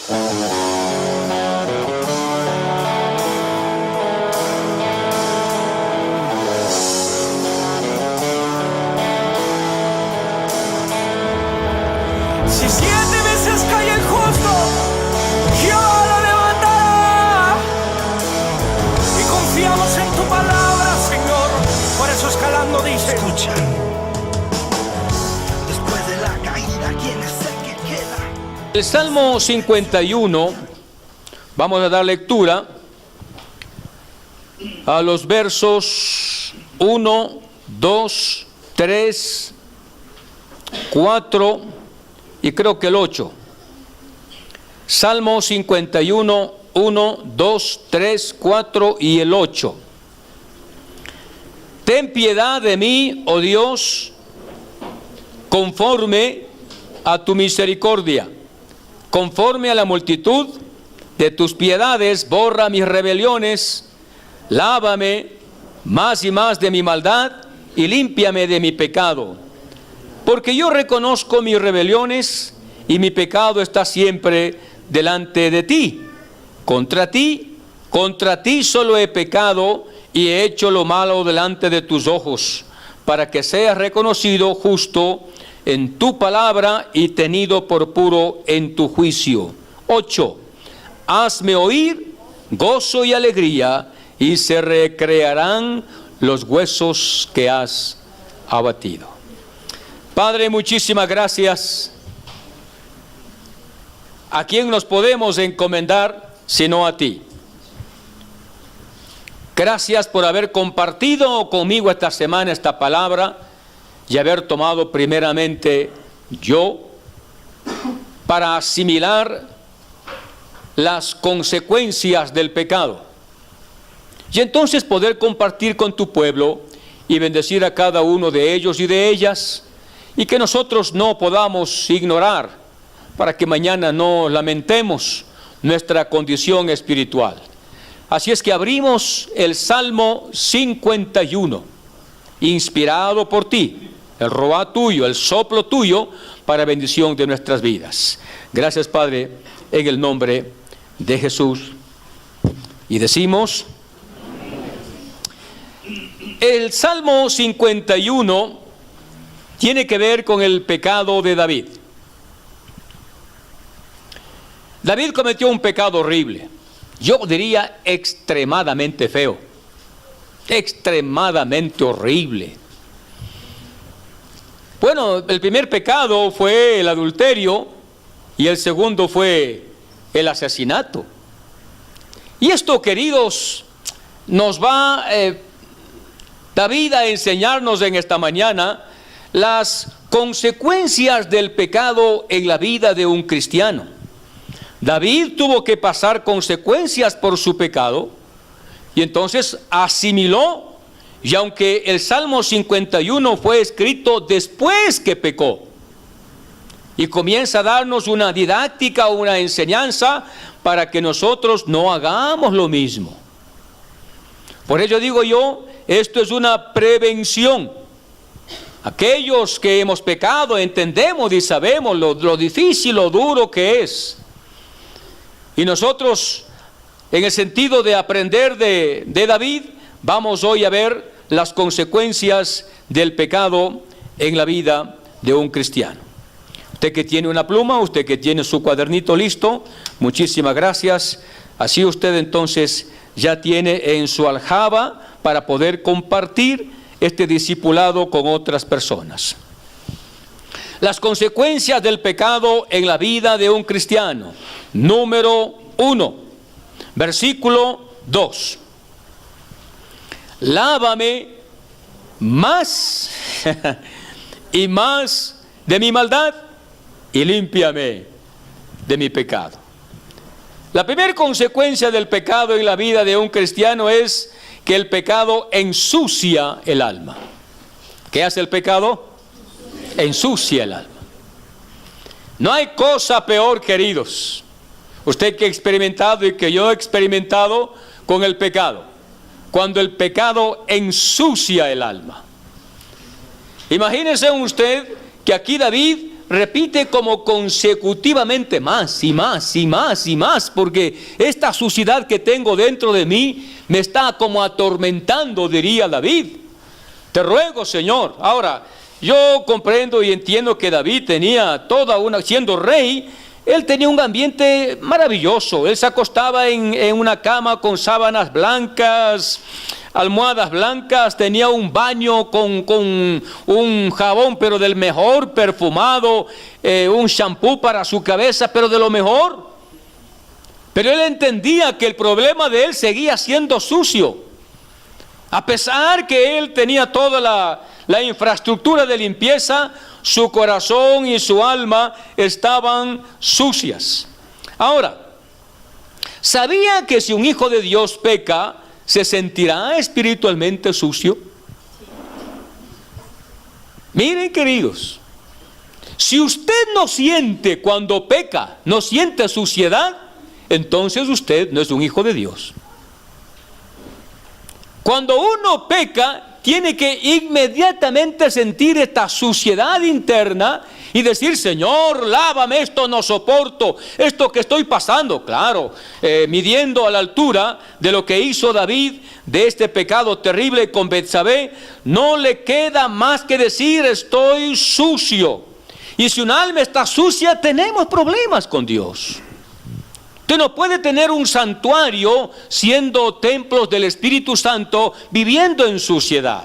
Si 7 veces cae el justo, Jehová lo levantará. Y confiamos en tu palabra, Señor. Por eso Escalando dice: escucha. Después de la caída, ¿quién es el que queda? El Salmo 51, vamos a dar lectura a los versos 1, 2, 3, 4 y creo que el 8. Salmo 51, 1, 2, 3, 4 y el 8. Ten piedad de mí, oh Dios, conforme a tu misericordia. Conforme a la multitud de tus piedades, borra mis rebeliones, lávame más y más de mi maldad y límpiame de mi pecado. Porque yo reconozco mis rebeliones y mi pecado está siempre delante de ti. Contra ti solo he pecado y he hecho lo malo delante de tus ojos, para que seas reconocido justo en tu palabra y tenido por puro en tu juicio. 8. Hazme oír gozo y alegría, y se recrearán los huesos que has abatido. Padre, muchísimas gracias. ¿A quién nos podemos encomendar sino a ti? Gracias por haber compartido conmigo esta semana esta palabra y haber tomado primeramente yo para asimilar las consecuencias del pecado y entonces poder compartir con tu pueblo y bendecir a cada uno de ellos y de ellas, y que nosotros no podamos ignorar para que mañana no lamentemos nuestra condición espiritual. Así es que abrimos el Salmo 51, inspirado por ti, el roá tuyo, el soplo tuyo, para bendición de nuestras vidas. Gracias, Padre, en el nombre de Jesús. Y decimos, el Salmo 51 tiene que ver con el pecado de David. David cometió un pecado horrible, yo diría extremadamente feo, extremadamente horrible. Bueno, el primer pecado fue el adulterio y el segundo fue el asesinato. Y esto, queridos, nos va David a enseñarnos en esta mañana las consecuencias del pecado en la vida de un cristiano. David tuvo que pasar consecuencias por su pecado y entonces asimiló, y aunque el Salmo 51 fue escrito después que pecó, y comienza a darnos una didáctica, una enseñanza para que nosotros no hagamos lo mismo. Por ello digo yo, esto es una prevención. Aquellos que hemos pecado entendemos y sabemos lo difícil, lo duro que es. Y nosotros, en el sentido de aprender de David, vamos hoy a ver las consecuencias del pecado en la vida de un cristiano. Usted que tiene una pluma, usted que tiene su cuadernito listo, muchísimas gracias. Así usted entonces ya tiene en su aljaba para poder compartir este discipulado con otras personas. Las consecuencias del pecado en la vida de un cristiano. Número 1, versículo 2. Lávame más y más de mi maldad y límpiame de mi pecado. La primera consecuencia del pecado en la vida de un cristiano es que el pecado ensucia el alma. ¿Qué hace el pecado? Ensucia el alma. No hay cosa peor, queridos, usted que ha experimentado y que yo he experimentado con el pecado, cuando el pecado ensucia el alma. Imagínese usted que aquí David repite como consecutivamente más y más y más y más, porque esta suciedad que tengo dentro de mí me está como atormentando, diría David. Te ruego, Señor. Ahora, yo comprendo y entiendo que David tenía siendo rey, él tenía un ambiente maravilloso. Él se acostaba en una cama con sábanas blancas, almohadas blancas, tenía un baño con un jabón, pero del mejor, perfumado, un shampoo para su cabeza, pero de lo mejor. Pero él entendía que el problema de él seguía siendo sucio. A pesar que él tenía toda la infraestructura de limpieza, su corazón y su alma estaban sucias. Ahora, ¿sabía que si un hijo de Dios peca, se sentirá espiritualmente sucio? Miren, queridos, si usted no siente cuando peca, no siente suciedad, entonces usted no es un hijo de Dios. Cuando uno peca, tiene que inmediatamente sentir esta suciedad interna y decir: Señor, lávame, esto no soporto, esto que estoy pasando. Claro, midiendo a la altura de lo que hizo David, de este pecado terrible con Betsabé, no le queda más que decir: estoy sucio. Y si un alma está sucia, tenemos problemas con Dios. Usted no puede tener un santuario siendo templos del Espíritu Santo viviendo en suciedad.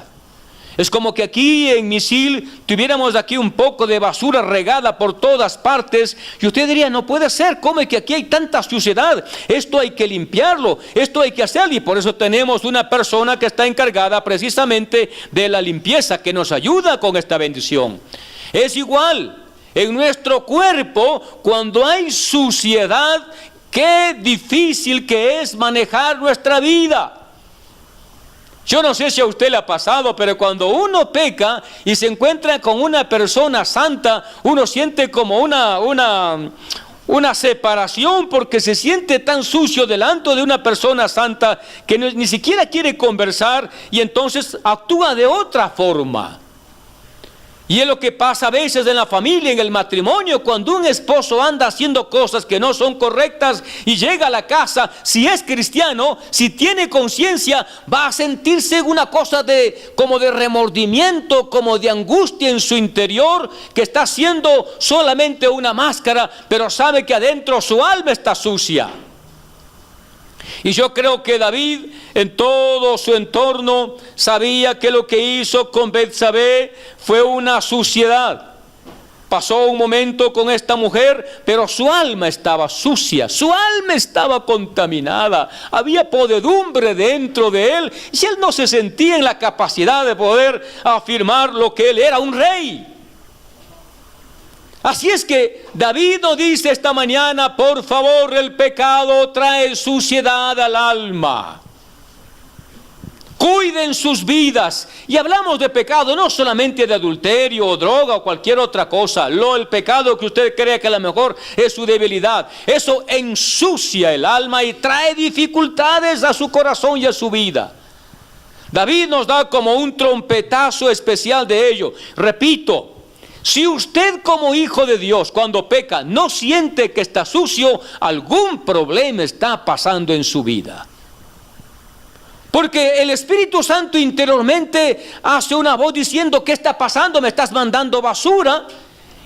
Es como que aquí en Misil tuviéramos aquí un poco de basura regada por todas partes y usted diría: no puede ser, ¿cómo es que aquí hay tanta suciedad? Esto hay que limpiarlo, esto hay que hacerlo, y por eso tenemos una persona que está encargada precisamente de la limpieza, que nos ayuda con esta bendición. Es igual en nuestro cuerpo, cuando hay suciedad, qué difícil que es manejar nuestra vida. Yo no sé si a usted le ha pasado, pero cuando uno peca y se encuentra con una persona santa, uno siente como una separación, porque se siente tan sucio delante de una persona santa que ni siquiera quiere conversar, y entonces actúa de otra forma. Y es lo que pasa a veces en la familia, en el matrimonio, cuando un esposo anda haciendo cosas que no son correctas y llega a la casa, si es cristiano, si tiene conciencia, va a sentirse una cosa como de remordimiento, como de angustia en su interior, que está haciendo solamente una máscara, pero sabe que adentro su alma está sucia. Y yo creo que David, en todo su entorno, sabía que lo que hizo con Betsabé fue una suciedad. Pasó un momento con esta mujer, pero su alma estaba sucia, su alma estaba contaminada, había podredumbre dentro de él, y él no se sentía en la capacidad de poder afirmar lo que él era, un rey. Así es que David nos dice esta mañana: por favor, el pecado trae suciedad al alma. Cuiden sus vidas. Y hablamos de pecado no solamente de adulterio o droga o cualquier otra cosa. El pecado que usted cree que a lo mejor es su debilidad, eso ensucia el alma y trae dificultades a su corazón y a su vida. David nos da como un trompetazo especial de ello. Repito, si usted como hijo de Dios, cuando peca, no siente que está sucio, algún problema está pasando en su vida. Porque el Espíritu Santo interiormente hace una voz diciendo: ¿qué está pasando? Me estás mandando basura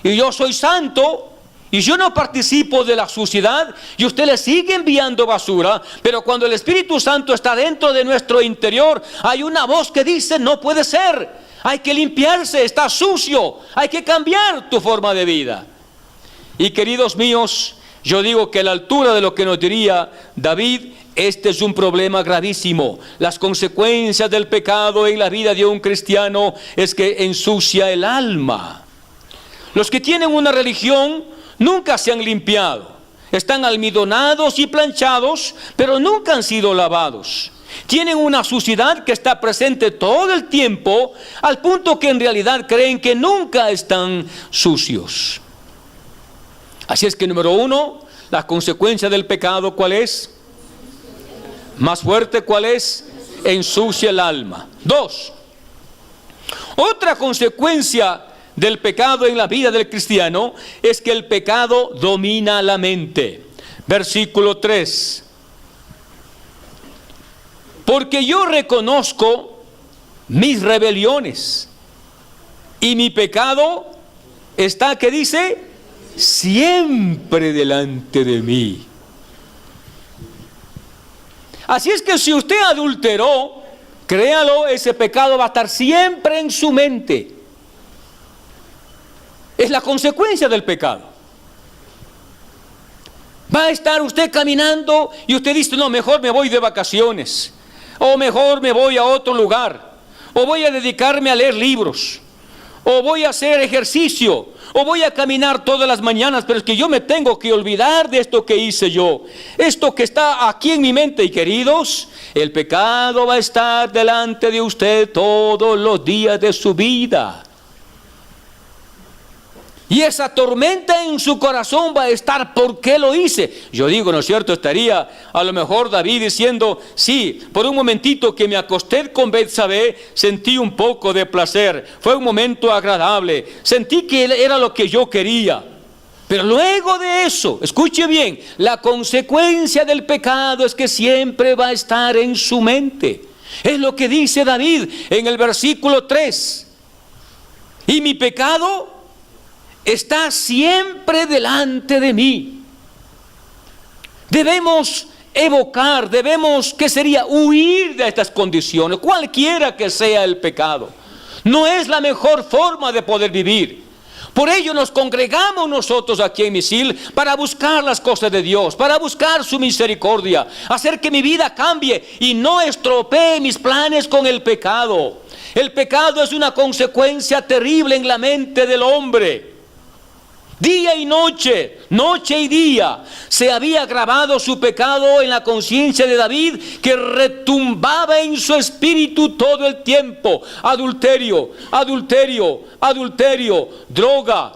y yo soy santo y yo no participo de la suciedad, y usted le sigue enviando basura. Pero cuando el Espíritu Santo está dentro de nuestro interior, hay una voz que dice: no puede ser. Hay que limpiarse, está sucio, hay que cambiar tu forma de vida. Y queridos míos, yo digo que a la altura de lo que nos diría David, este es un problema gravísimo. Las consecuencias del pecado en la vida de un cristiano es que ensucia el alma. Los que tienen una religión nunca se han limpiado. Están almidonados y planchados, pero nunca han sido lavados. Tienen una suciedad que está presente todo el tiempo, al punto que en realidad creen que nunca están sucios. Así es que, número uno, la consecuencia del pecado, ¿cuál es? Más fuerte, ¿cuál es? Ensucia el alma. Dos, otra consecuencia del pecado en la vida del cristiano es que el pecado domina la mente. Versículo 3. Porque yo reconozco mis rebeliones y mi pecado está, ¿qué dice? Siempre delante de mí. Así es que si usted adulteró, créalo, ese pecado va a estar siempre en su mente. Es la consecuencia del pecado. Va a estar usted caminando y usted dice, no, mejor me voy de vacaciones, o mejor me voy a otro lugar, o voy a dedicarme a leer libros, o voy a hacer ejercicio, o voy a caminar todas las mañanas, pero es que yo me tengo que olvidar de esto que hice yo, esto que está aquí en mi mente. Y queridos, el pecado va a estar delante de usted todos los días de su vida. Y esa tormenta en su corazón va a estar, ¿por qué lo hice? Yo digo, ¿no es cierto? Estaría a lo mejor David diciendo, sí, por un momentito que me acosté con Betsabé, sentí un poco de placer, fue un momento agradable, sentí que era lo que yo quería. Pero luego de eso, escuche bien, la consecuencia del pecado es que siempre va a estar en su mente. Es lo que dice David en el versículo 3. Y mi pecado está siempre delante de mí. Debemos evocar, ¿qué sería? Huir de estas condiciones, cualquiera que sea el pecado. No es la mejor forma de poder vivir. Por ello nos congregamos nosotros aquí en Misil para buscar las cosas de Dios, para buscar su misericordia, hacer que mi vida cambie y no estropee mis planes con el pecado. El pecado es una consecuencia terrible en la mente del hombre. Día y noche, noche y día, se había grabado su pecado en la conciencia de David, que retumbaba en su espíritu todo el tiempo. Adulterio, adulterio, adulterio, droga,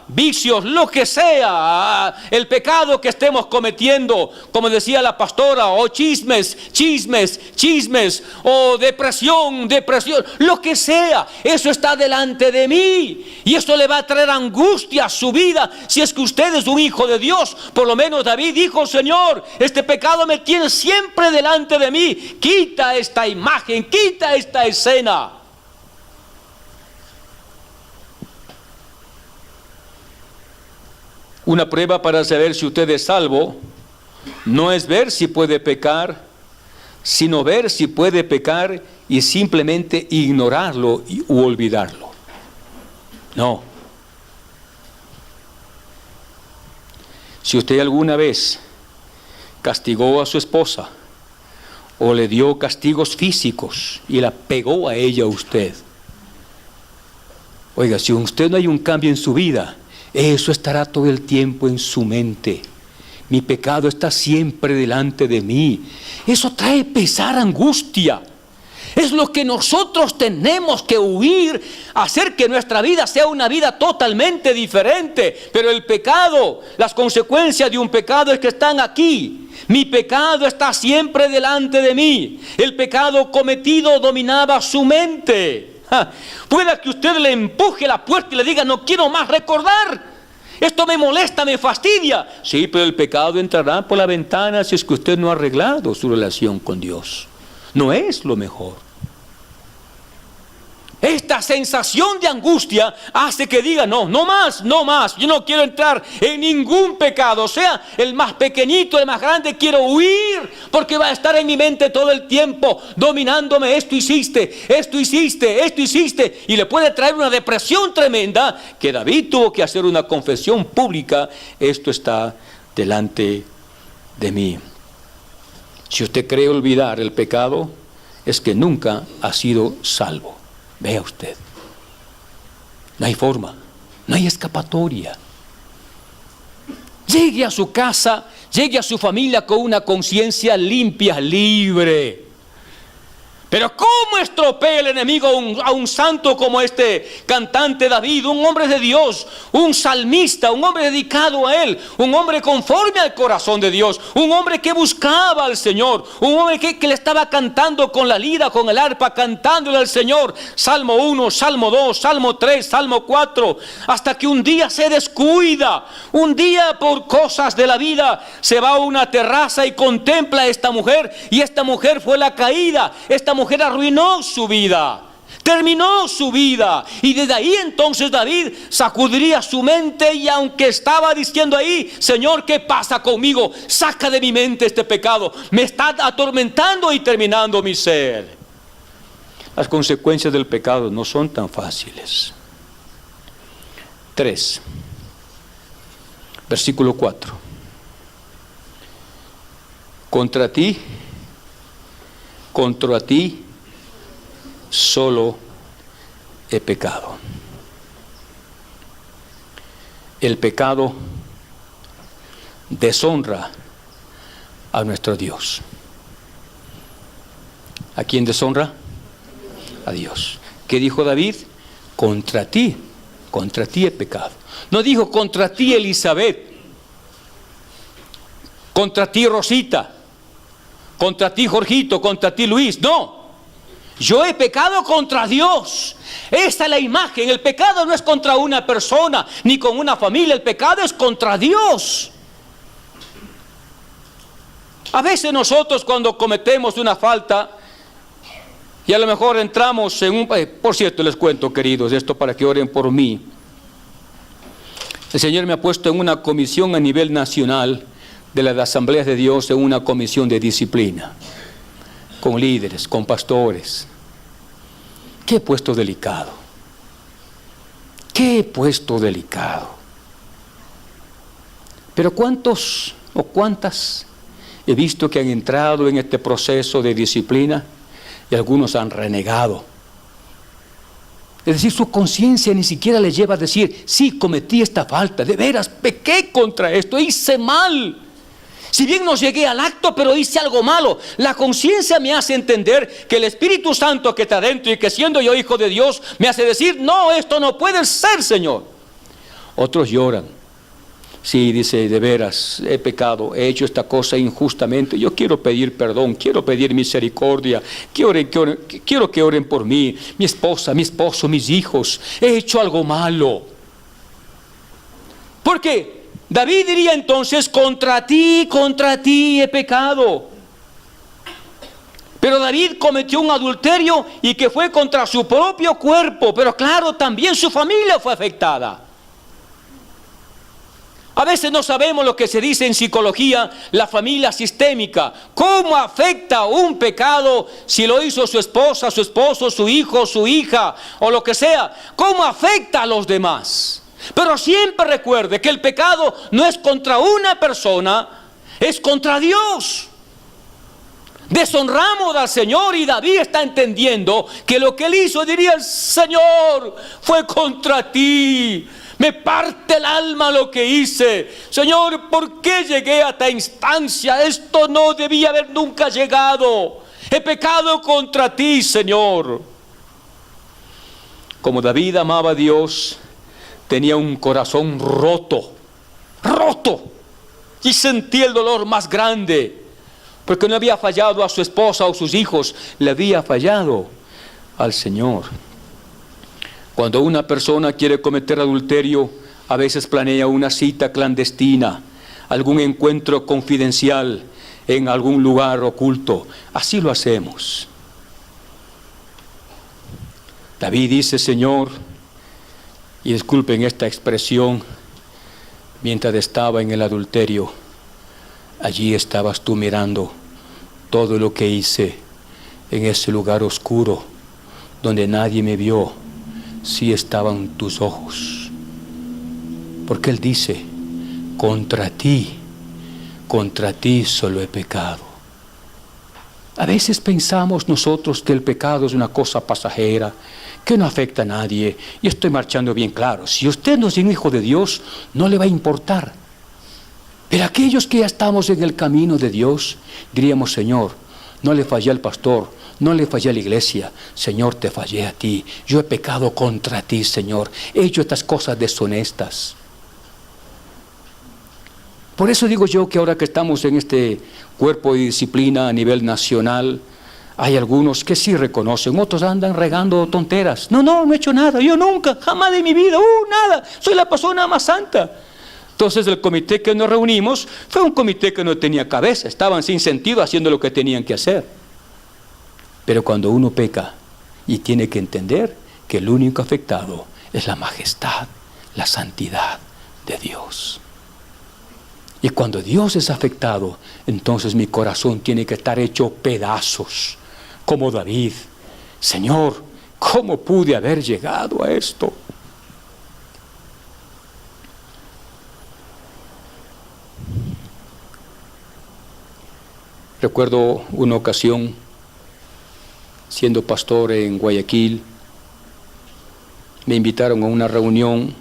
vicios, lo que sea, el pecado que estemos cometiendo, como decía la pastora, o chismes, o depresión, lo que sea, eso está delante de mí, y eso le va a traer angustia a su vida. Si es que usted es un hijo de Dios, por lo menos David dijo, Señor, este pecado me tiene siempre delante de mí, quita esta imagen, quita esta escena. Una prueba para saber si usted es salvo no es ver si puede pecar, sino ver si puede pecar y simplemente ignorarlo u olvidarlo. No. Si usted alguna vez castigó a su esposa o le dio castigos físicos y la pegó a ella usted, oiga, si usted no hay un cambio en su vida, eso estará todo el tiempo en su mente. Mi pecado está siempre delante de mí. Eso trae pesar, angustia. Es lo que nosotros tenemos que huir, hacer que nuestra vida sea una vida totalmente diferente. Pero el pecado, las consecuencias de un pecado es que están aquí. Mi pecado está siempre delante de mí. El pecado cometido dominaba su mente. Pueda que usted le empuje la puerta y le diga, no quiero más recordar, esto me molesta, me fastidia. Sí, pero el pecado entrará por la ventana si es que usted no ha arreglado su relación con Dios. No es lo mejor. Esta sensación de angustia hace que diga, no más, yo no quiero entrar en ningún pecado, sea el más pequeñito, el más grande, quiero huir, porque va a estar en mi mente todo el tiempo, dominándome, esto hiciste, y le puede traer una depresión tremenda, que David tuvo que hacer una confesión pública, esto está delante de mí. Si usted cree olvidar el pecado, es que nunca ha sido salvo. Vea usted, no hay forma, no hay escapatoria. Llegue a su casa, llegue a su familia con una conciencia limpia, libre. Pero ¿cómo estropea el enemigo a un santo como este cantante David, un hombre de Dios, un salmista, un hombre dedicado a Él, un hombre conforme al corazón de Dios, un hombre que buscaba al Señor, un hombre que le estaba cantando con la lira, con el arpa, cantándole al Señor? Salmo 1, Salmo 2, Salmo 3, Salmo 4, hasta que un día se descuida, un día por cosas de la vida se va a una terraza y contempla a esta mujer, y esta mujer fue la caída. Esta mujer arruinó su vida, terminó su vida, y desde ahí entonces David sacudiría su mente, y aunque estaba diciendo ahí: Señor, ¿qué pasa conmigo? Saca de mi mente este pecado, me está atormentando y terminando mi ser. Las consecuencias del pecado no son tan fáciles. 3, versículo 4. Contra ti solo he pecado. El pecado deshonra a nuestro Dios. ¿A quién deshonra? A Dios. ¿Qué dijo David? Contra ti he pecado. No dijo contra ti, Elizabeth, contra ti, Rosita, contra ti, Jorgito, contra ti, Luis. No, yo he pecado contra Dios. Esta es la imagen. El pecado no es contra una persona ni con una familia. El pecado es contra Dios. A veces nosotros, cuando cometemos una falta, y a lo mejor entramos en un... Por cierto, les cuento, queridos, esto para que oren por mí. El Señor me ha puesto en una comisión a nivel nacional de las Asambleas de Dios, en una comisión de disciplina, con líderes, con pastores. Qué puesto delicado. Qué puesto delicado. Pero ¿cuántos o cuántas he visto que han entrado en este proceso de disciplina y algunos han renegado? Es decir, su conciencia ni siquiera les lleva a decir: sí, cometí esta falta, de veras, pequé contra esto, hice mal. Si bien no llegué al acto, pero hice algo malo. La conciencia me hace entender que el Espíritu Santo que está dentro, y que siendo yo hijo de Dios, me hace decir: no, esto no puede ser, Señor. Otros lloran. Sí, dice: de veras, he pecado, he hecho esta cosa injustamente. Yo quiero pedir perdón, quiero pedir misericordia, quiero que oren por mí, mi esposa, mi esposo, mis hijos. He hecho algo malo. ¿Por qué? David diría entonces: contra ti he pecado. Pero David cometió un adulterio, y que fue contra su propio cuerpo, pero claro, también su familia fue afectada. A veces no sabemos lo que se dice en psicología, la familia sistémica. ¿Cómo afecta un pecado si lo hizo su esposa, su esposo, su hijo, su hija o lo que sea? ¿Cómo afecta a los demás? Pero siempre recuerde que el pecado no es contra una persona, es contra Dios. Deshonramos al Señor, y David está entendiendo que lo que él hizo, diría: Señor, fue contra ti. Me parte el alma lo que hice. Señor, ¿por qué llegué a esta instancia? Esto no debía haber nunca llegado. He pecado contra ti, Señor. Como David amaba a Dios, tenía un corazón roto, y sentía el dolor más grande, porque no había fallado a su esposa o sus hijos, le había fallado al Señor. Cuando una persona quiere cometer adulterio, a veces planea una cita clandestina, algún encuentro confidencial en algún lugar oculto. Así lo hacemos. David dice: Señor, y disculpen esta expresión, mientras estaba en el adulterio, allí estabas tú mirando todo lo que hice en ese lugar oscuro donde nadie me vio. Sí estaban tus ojos. Porque él dice: contra ti solo he pecado. A veces pensamos nosotros que el pecado es una cosa pasajera, que no afecta a nadie, y estoy marchando bien claro. Si usted no es un hijo de Dios, no le va a importar. Pero aquellos que ya estamos en el camino de Dios, diríamos: Señor, no le fallé al pastor, No le fallé a la iglesia. Señor, te fallé a ti. Yo he pecado contra ti, Señor. He hecho estas cosas deshonestas. Por eso digo yo que ahora que estamos en este cuerpo de disciplina a nivel nacional, hay algunos que sí reconocen, otros andan regando tonteras. No he hecho nada. Yo nunca, jamás de mi vida, nada. Soy la persona más santa. Entonces el comité que nos reunimos fue un comité que no tenía cabeza. Estaban sin sentido haciendo lo que tenían que hacer. Pero cuando uno peca y tiene que entender que el único afectado es la majestad, la santidad de Dios. Y cuando Dios es afectado, entonces mi corazón tiene que estar hecho pedazos, como David. Señor, ¿cómo pude haber llegado a esto? Recuerdo una ocasión, siendo pastor en Guayaquil, me invitaron a una reunión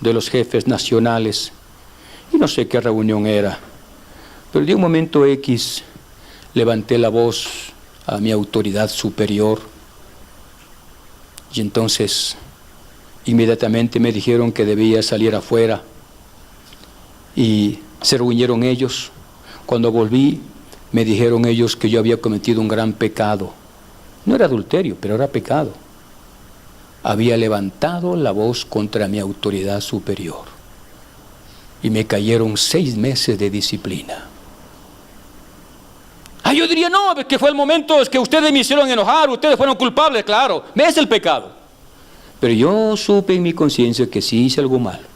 de los jefes nacionales, y no sé qué reunión era, pero de un momento X levanté la voz a mi autoridad superior, y entonces inmediatamente me dijeron que debía salir afuera, y se reunieron ellos. Cuando volví, me dijeron ellos que yo había cometido un gran pecado. No era adulterio, pero era pecado. Había levantado la voz contra mi autoridad superior. Y me cayeron 6 meses de disciplina. Yo diría, no, es que fue el momento, es que ustedes me hicieron enojar, ustedes fueron culpables, claro, es el pecado. Pero yo supe en mi conciencia que sí hice algo malo.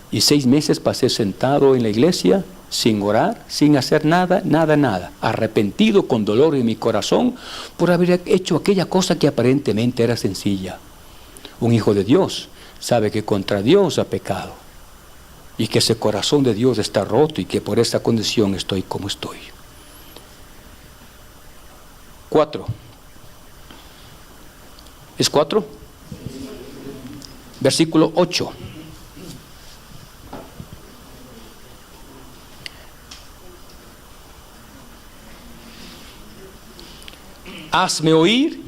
Y 6 meses pasé sentado en la iglesia, sin orar, sin hacer nada, arrepentido, con dolor en mi corazón, por haber hecho aquella cosa que aparentemente era sencilla. Un hijo de Dios sabe que contra Dios ha pecado, y que ese corazón de Dios está roto, y que por esa condición estoy como estoy. 4. ¿Es 4? Versículo 8. Hazme oír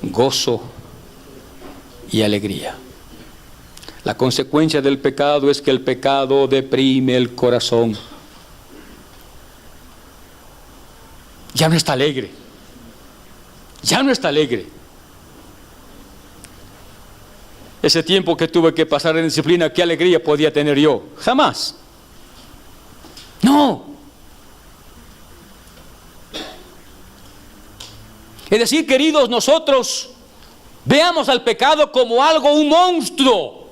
gozo y alegría. La consecuencia del pecado es que el pecado deprime el corazón. Ya no está alegre. Ya no está alegre. Ese tiempo que tuve que pasar en disciplina, ¿qué alegría podía tener yo? Jamás. No. Es decir, queridos, nosotros veamos al pecado como algo, un monstruo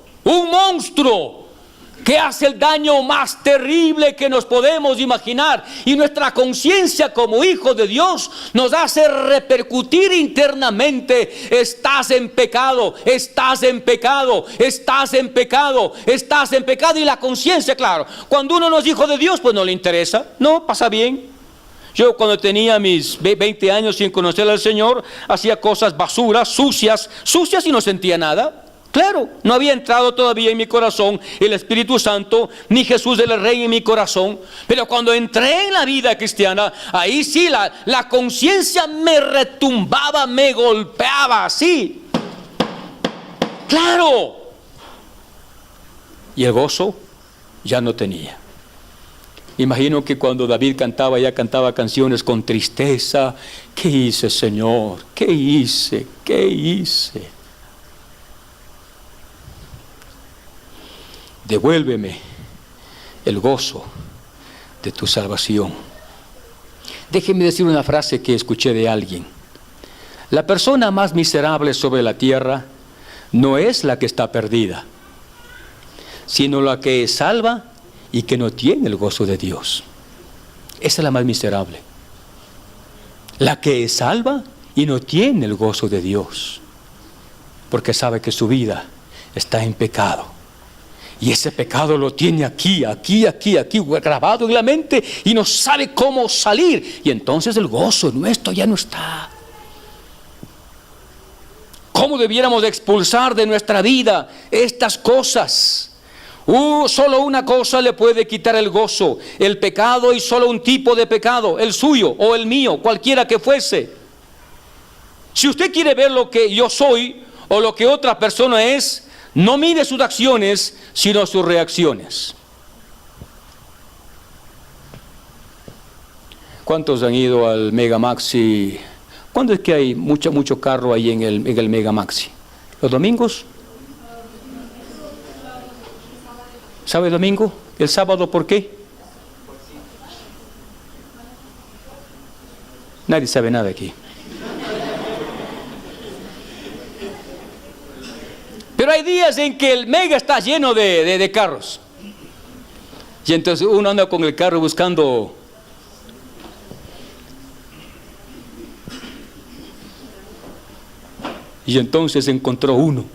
que hace el daño más terrible que nos podemos imaginar, y nuestra conciencia como hijos de Dios nos hace repercutir internamente: estás en pecado, estás en pecado, estás en pecado, estás en pecado. Y la conciencia, claro, cuando uno no es hijo de Dios, pues no le interesa, no, pasa bien. Yo cuando tenía mis 20 años sin conocer al Señor, hacía cosas basuras, sucias y no sentía nada. Claro, no había entrado todavía en mi corazón el Espíritu Santo, ni Jesús el Rey en mi corazón. Pero cuando entré en la vida cristiana, ahí sí la conciencia me retumbaba, me golpeaba así. Claro. Y el gozo ya no tenía. Imagino que cuando David cantaba, ya cantaba canciones con tristeza. ¿Qué hice, Señor? ¿Qué hice? ¿Qué hice? Devuélveme el gozo de tu salvación. Déjeme decir una frase que escuché de alguien. La persona más miserable sobre la tierra no es la que está perdida, sino la que es salva y que no tiene el gozo de Dios. Esa es la más miserable. La que es salva y no tiene el gozo de Dios, porque sabe que su vida está en pecado. Y ese pecado lo tiene aquí, grabado en la mente, y no sabe cómo salir. Y entonces el gozo nuestro ya no está. ¿Cómo debiéramos expulsar de nuestra vida estas cosas? Solo una cosa le puede quitar el gozo, el pecado, y solo un tipo de pecado, el suyo o el mío, cualquiera que fuese. Si usted quiere ver lo que yo soy o lo que otra persona es, no mire sus acciones, sino sus reacciones. ¿Cuántos han ido al Mega Maxi? ¿Cuándo es que hay mucho carro ahí en el Mega Maxi? ¿Los domingos? ¿Sabe el domingo? ¿El sábado por qué? Nadie sabe nada aquí. Pero hay días en que el Mega está lleno de carros. Y entonces uno anda con el carro buscando. Y entonces encontró uno.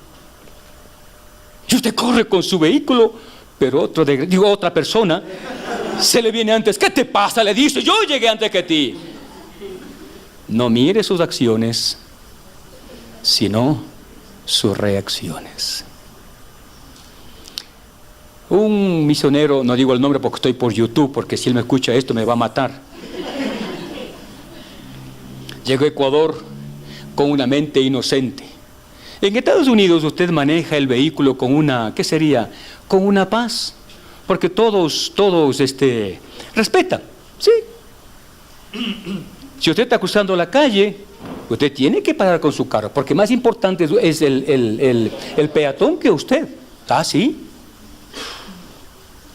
Y usted corre con su vehículo, pero otra persona se le viene antes. ¿Qué te pasa? Le dice, yo llegué antes que ti. No mire sus acciones, sino sus reacciones. Un misionero, no digo el nombre porque estoy por YouTube, porque si él me escucha esto me va a matar. Llegó a Ecuador con una mente inocente. En Estados Unidos usted maneja el vehículo con una, ¿qué sería? Con una paz, porque todos respetan, ¿sí? Si usted está cruzando la calle, usted tiene que parar con su carro, porque más importante es el peatón que usted. ¿Ah, sí?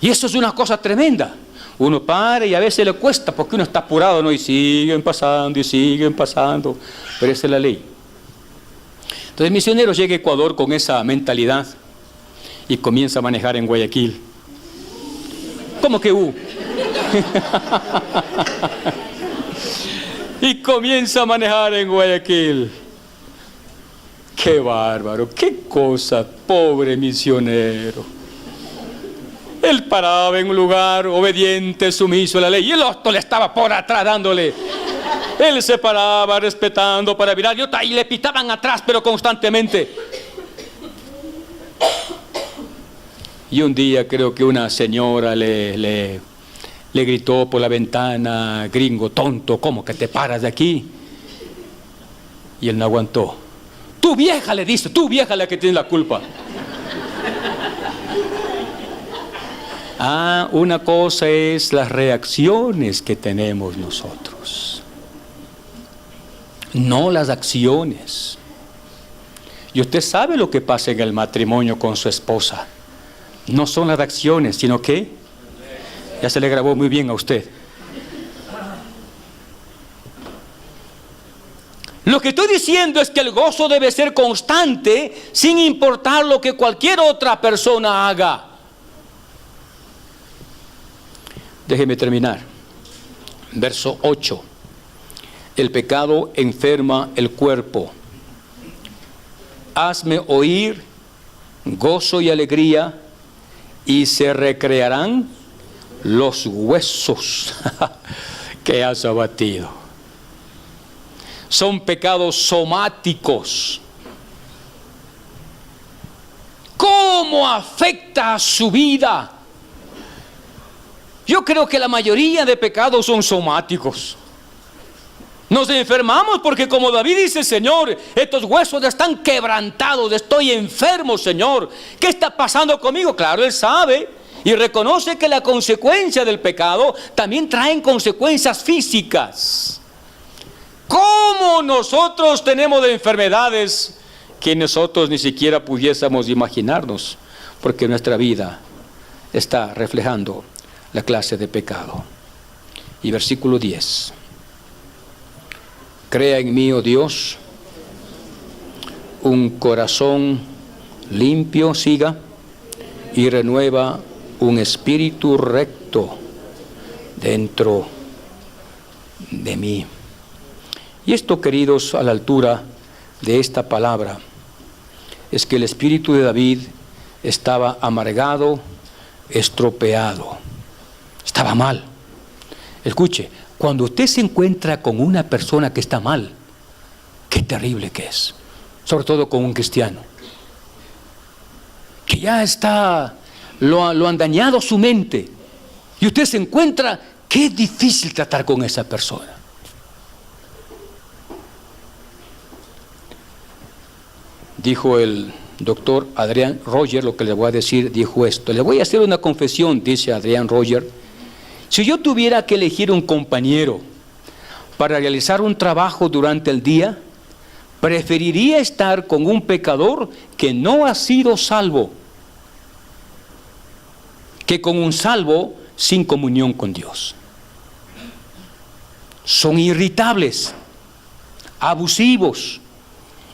Y eso es una cosa tremenda. Uno para y a veces le cuesta porque uno está apurado, ¿no? Y siguen pasando, pero esa es la ley. Entonces el misionero llega a Ecuador con esa mentalidad y comienza a manejar en Guayaquil. ¿Cómo que Y comienza a manejar en Guayaquil. ¡Qué bárbaro! ¡Qué cosa! Pobre misionero. Él paraba en un lugar obediente, sumiso a la ley, y el otro le estaba por atrás dándole. Él se paraba respetando para virar, y le pitaban atrás, pero constantemente. Y un día creo que una señora le gritó por la ventana, gringo tonto, ¿cómo que te paras de aquí? Y él no aguantó. Tu vieja, le dice, tu vieja es la que tiene la culpa. Una cosa es las reacciones que tenemos nosotros, no las acciones. Y usted sabe lo que pasa en el matrimonio con su esposa. No son las acciones, sino que ya se le grabó muy bien a usted. Lo que estoy diciendo es que el gozo debe ser constante sin importar lo que cualquier otra persona haga. Déjeme terminar. Verso 8. El pecado enferma el cuerpo. Hazme oír gozo y alegría, y se recrearán los huesos que has abatido. Son pecados somáticos. ¿Cómo afecta a su vida? Yo creo que la mayoría de pecados son somáticos. Nos enfermamos porque, como David dice, Señor, estos huesos están quebrantados, estoy enfermo, Señor. ¿Qué está pasando conmigo? Claro, Él sabe y reconoce que la consecuencia del pecado también traen consecuencias físicas. ¿Cómo nosotros tenemos de enfermedades que nosotros ni siquiera pudiésemos imaginarnos? Porque nuestra vida está reflejando la clase de pecado. Y versículo 10. Crea en mí, oh Dios, un corazón limpio, siga, y renueva un espíritu recto dentro de mí. Y esto, queridos, a la altura de esta palabra, es que el espíritu de David estaba amargado, estropeado. Estaba mal. Escuche, cuando usted se encuentra con una persona que está mal, qué terrible que es, sobre todo con un cristiano, que ya está lo han dañado su mente. Y usted se encuentra que es difícil tratar con esa persona. Dijo el doctor Adrian Roger, lo que le voy a decir, dijo esto: le voy a hacer una confesión, dice Adrian Roger. Si yo tuviera que elegir un compañero para realizar un trabajo durante el día, preferiría estar con un pecador que no ha sido salvo, que con un salvo sin comunión con Dios. Son irritables, abusivos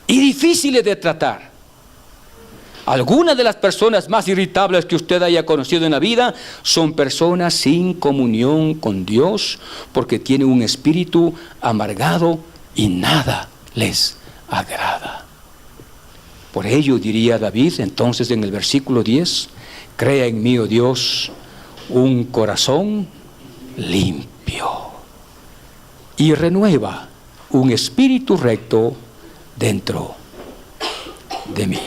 y difíciles de tratar. Algunas de las personas más irritables que usted haya conocido en la vida son personas sin comunión con Dios, porque tienen un espíritu amargado y nada les agrada. Por ello diría David entonces en el versículo 10: crea en mí, oh Dios, un corazón limpio y renueva un espíritu recto dentro de mí.